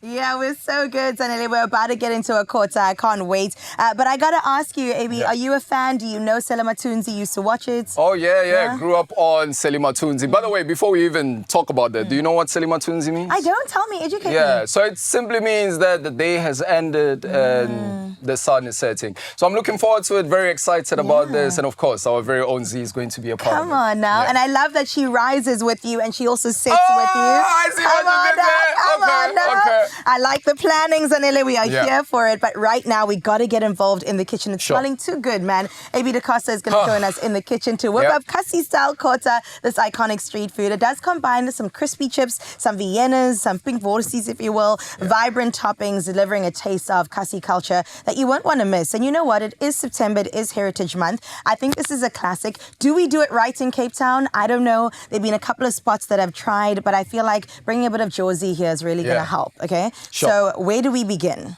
Yeah, we're so good, Zanele. We're about to get into a Kota. I can't wait. But I got to ask you, Abi, are you a fan? Do you know Selima Tunzi? Used to watch it? Oh, yeah. Grew up on Selima Tunzi. By the way, before we even talk about that, do you know what Selima Tunzi means? I don't. Tell me. Educate me. Yeah, so it simply means that the day has ended and the sun is setting. So I'm looking forward to it, very excited about this. And of course, our very own Z is going to be a part of it. Come on now. Yeah. And I love that she rises with you and she also sits with you. I see what you did there. Come on now. Okay. I like the planning, Zanele. We are here for it. But right now, we got to get involved in the kitchen. It's smelling too good, man. AB Dacosta is going to join us in the kitchen to whip up Kasi-style Kota, this iconic street food. It does combine some crispy chips, some Viennas, some pink vorsies, if you will, vibrant toppings, delivering a taste of Kasi culture that you won't want to miss. And you know what? It is September. It is Heritage Month. I think this is a classic. Do we do it right in Cape Town? I don't know. There have been a couple of spots that I've tried, but I feel like bringing a bit of Josie here is really going to help, okay? Sure. So where do we begin?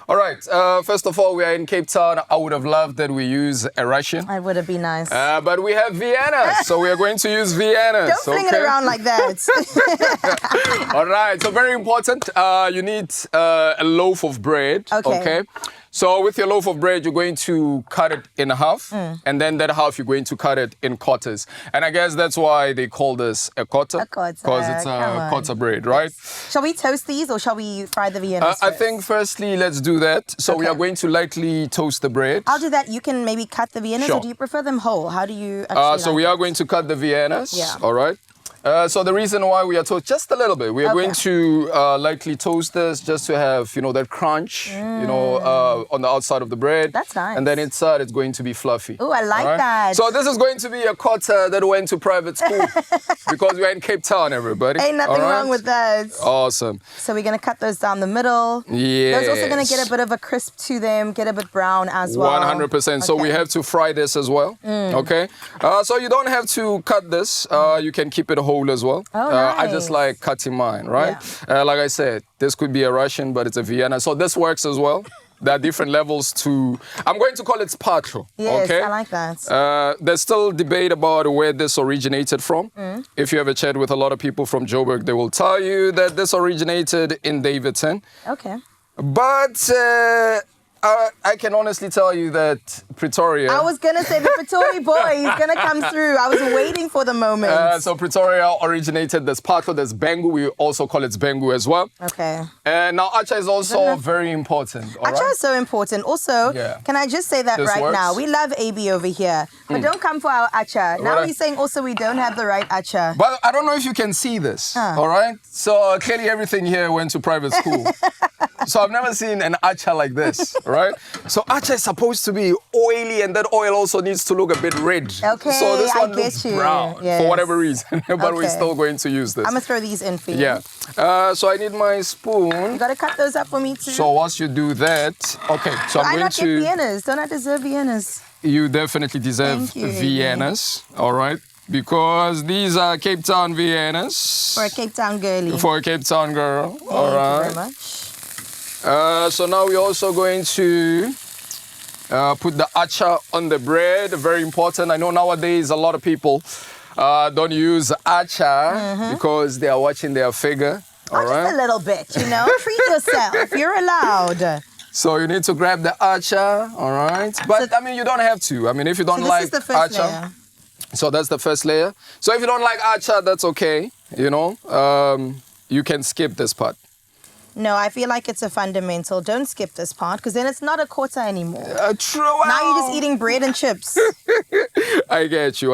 All right. First of all, we are in Cape Town. I would have loved that we use a Russian. I would have been nice. But we have Vienna, so we are going to use Vienna. Don't fling it around like that. All right. So very important. You need a loaf of bread. Okay. So with your loaf of bread, you're going to cut it in half, and then that half you're going to cut it in quarters. And I guess that's why they call this a Kota. Because it's a Kota bread, right? Shall we toast these or shall we fry the Viennas I think firstly, let's do that. So we are going to lightly toast the bread. I'll do that. You can maybe cut the Viennas, or do you prefer them whole? How do you actually So we are going to cut the Viennas, all right? So the reason why we are toast just a little bit, we are going to lightly toast this just to have, that crunch, on the outside of the bread. That's nice. And then inside it's going to be fluffy. Oh, I like that. So this is going to be a Kota that went to private school because we're in Cape Town, everybody. Ain't nothing wrong with that. Awesome. So we're going to cut those down the middle. Yeah. Those also going to get a bit of a crisp to them, get a bit brown as well. 100%. So we have to fry this as well. Okay. So you don't have to cut this. You can keep it whole as well. I just like cutting mine, right? Like I said, this could be a Russian, but it's a Vienna. So this works as well. There are different levels to, I'm going to call it spatlo. Yes, I like that. There's still debate about where this originated from. If you ever chat with a lot of people from Joburg, they will tell you that this originated in Davidson. Okay. But I can honestly tell you that Pretoria... I was going to say the Pretoria boy is going to come through. I was waiting for the moment. So Pretoria originated this spatlo. There's Bengu. We also call it Bengu as well. Okay. And now acha is also very important. Acha is so important. Also, can I just say that this right now? We love AB over here, but don't come for our acha. Now he's saying also we don't have the right acha. But I don't know if you can see this, all right? So clearly everything here went to private school. So I've never seen an acha like this, right? So acha is supposed to be oily, and that oil also needs to look a bit red. Okay, so this one looks brown for whatever reason, but we're still going to use this. I'm going to throw these in for you. Yeah. So I need my spoon. You got to cut those up for me too. So once you do that, okay, so I'm going to... I not get Viennas. Don't I deserve Viennas? You definitely deserve Viennas, all right? Because these are Cape Town Viennas. For a Cape Town girlie. For a Cape Town girl, all right. Thank you very much. So now we're also going to put the acha on the bread. Very important. I know nowadays a lot of people don't use acha because they are watching their figure. All right? Just a little bit, Treat yourself. You're allowed. So you need to grab the acha, all right? But, I mean, you don't have to. I mean, if you don't like acha... Layer. So that's the first layer. So if you don't like acha, that's okay, you can skip this part. No, I feel like it's a fundamental. Don't skip this part, because then it's not a Kota anymore. True. Now you're just eating bread and chips. I get you.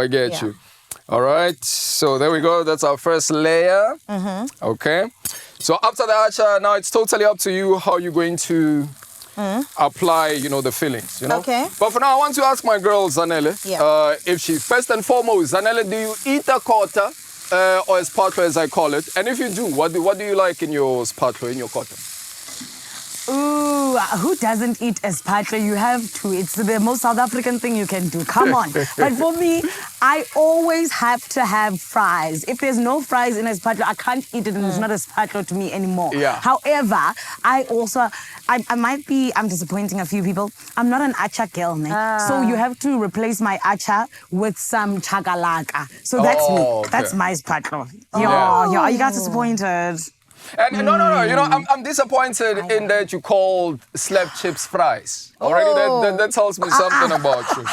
All right. So there we go. That's our first layer. Okay. So after the acha, now it's totally up to you how you're going to apply, the fillings, Okay. But for now, I want to ask my girl, Zanele, if she, first and foremost, Zanele, do you eat a Kota? Or a spatlo, as I call it. And if you do, what do you like in your spatlo, in your Kota? Ooh, who doesn't eat a spatlo? You have to. It's the most South African thing you can do. Come on. But for me, I always have to have fries. If there's no fries in a spatlo, I can't eat it, and it's not a spatlo to me anymore. Yeah. However, I'm disappointing a few people. I'm not an acha girl, so you have to replace my acha with some chakalaka. So that's me. Okay. That's my spatlo. Yeah, you got disappointed. And no. You know, I'm disappointed in that you called slab chips fries. Already, that tells me something about you.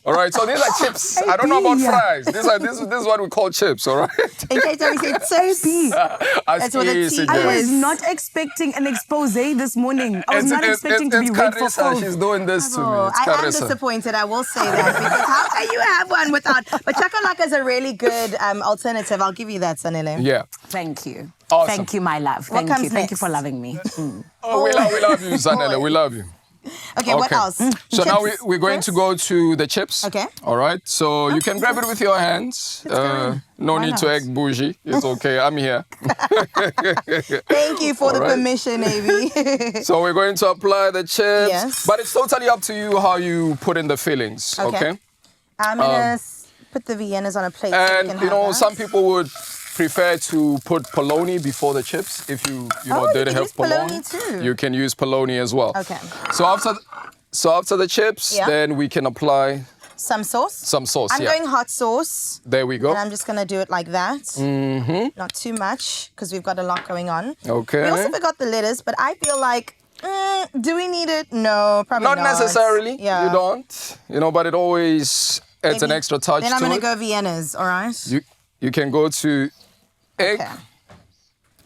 All right, so these are chips. I don't know about fries. This is what we call chips. All right. In case I say chips. That's what the T I was is. not expecting an expose this morning. I was not expecting to be it's wet for Carissa. cold. She's doing this to me. Oh, It's I am Carissa. disappointed, I will say that, because how can you have one without? But chakalaka is a really good alternative. I'll give you that, Sanele. Yeah. Thank you. Awesome. Thank you, my love. What Thank comes you. Thank you next? for loving me. Oh, we love you, Zanele. We love you. Okay, what else? So now Chips we're going to go to the chips. Okay. All right. So you can grab it with your hands. No Why need to not? act bougie. It's okay. I'm here. Thank you for the right. permission, Avi. So we're going to apply the chips. Yes. But it's totally up to you how you put in the fillings. Okay. I'm gonna put the Viennas on a plate. So we And can you know, have that. some people would prefer to put polony before the chips. If you know you didn't can have use polony too. you can use polony as well. Okay. So after the chips, Yeah. then we can apply Some sauce. some sauce. I'm yeah. going hot sauce. There we go. And I'm just going to do it like that. Mm-hmm. Not too much, because we've got a lot going on. Okay. We also forgot the lettuce, but I feel like, do we need it? No, probably not. Not necessarily. Yeah. You don't. You know, but it always adds an Maybe- extra touch Then I'm to going it. to go Viennas, all right? You can go to egg Okay.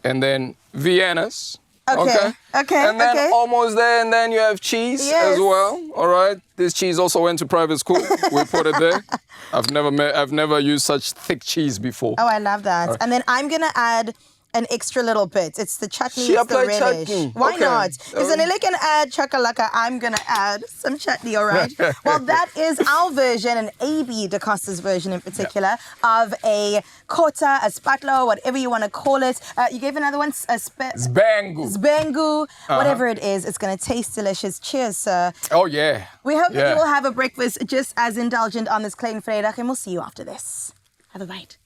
and then Viennas. Okay. And then Okay. almost there, and then you have cheese Yes. as well. All right. This cheese also went to private school. We put it there. I've never used such thick cheese before. Oh, I love that. And then I'm going to add an extra little bit. It's the chutney, She it's the applied relish. chutney. Why Okay. not? If Zanele can add chakalaka, I'm going to add some chutney, all right? Well, that is our version, and AB Dacosta's version in particular, of a kota, a spatlo, whatever you want to call it. You gave another one, Zbangu. Zbangu, whatever it is. It's going to taste delicious. Cheers, sir. Oh, yeah. We hope that Yeah. you will have a breakfast just as indulgent on this Klein Vrydag, and we'll see you after this. Have a bite.